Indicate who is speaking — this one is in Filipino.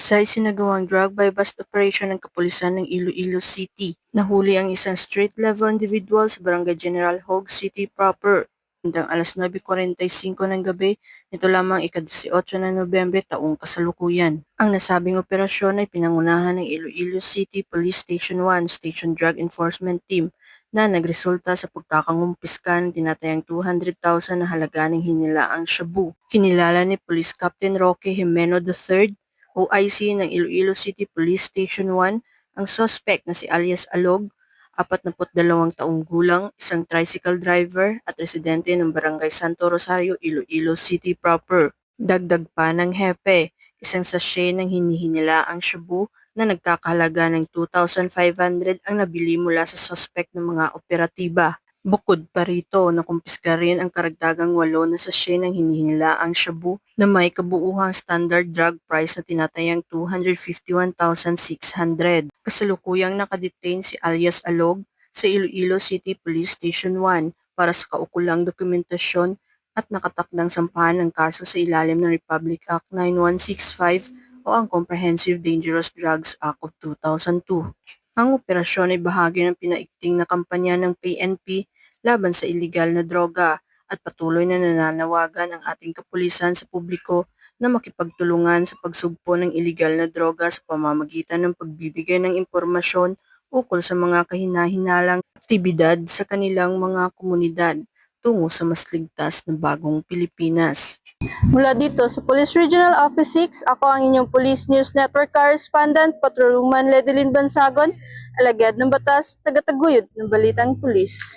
Speaker 1: Sa isinagawang drug by bust operation ng kapulisan ng Iloilo City, nahuli ang isang street-level individual sa Barangay General Hogue City proper. Hanggang alas 9:45 ng gabi, nito lamang ika-18 ng Nobyembre taong kasalukuyan. Ang nasabing operasyon ay pinangunahan ng Iloilo City Police Station 1 Station Drug Enforcement Team na nagresulta sa pagkakangumpiska ng tinatayang 200,000 na halaga ng hinilaang shabu. Kinilala ni Police Captain Roque Jimeno III, OIC ng Iloilo City Police Station 1, ang suspect na si alias Alog, 42 taong gulang, isang tricycle driver at residente ng Barangay Santo Rosario, Iloilo City proper. Dagdag pa ng hepe, isang sachet ng hinihinilaang shabu na nagkakahalaga ng 2,500 ang nabili mula sa suspect ng mga operatiba. Bukod pa rito, nakumpiska rin ang karagdagang 8 na sachet ng hinihinilaang shabu na may kabuuhang standard drug price na tinatayang 251,600. Kasalukuyang nakadetain si alias Alog sa Iloilo City Police Station 1 para sa kaukulang dokumentasyon at nakatakdang sampahan ng kaso sa ilalim ng Republic Act 9165 o ang Comprehensive Dangerous Drugs Act of 2002. Ang operasyon ay bahagi ng pinaigting na kampanya ng PNP laban sa iligal na droga at patuloy na nananawagan ang ating kapulisan sa publiko na makipagtulungan sa pagsugpo ng iligal na droga sa pamamagitan ng pagbibigay ng impormasyon ukol sa mga kahinahinalang aktibidad sa kanilang mga komunidad tungo sa mas ligtas na bagong Pilipinas.
Speaker 2: Mula dito sa Police Regional Office 6, ako ang inyong Police News Network Correspondent, Patrolwoman Ledeline Bansagon, alagad ng batas, tagataguyod ng Balitang Pulis.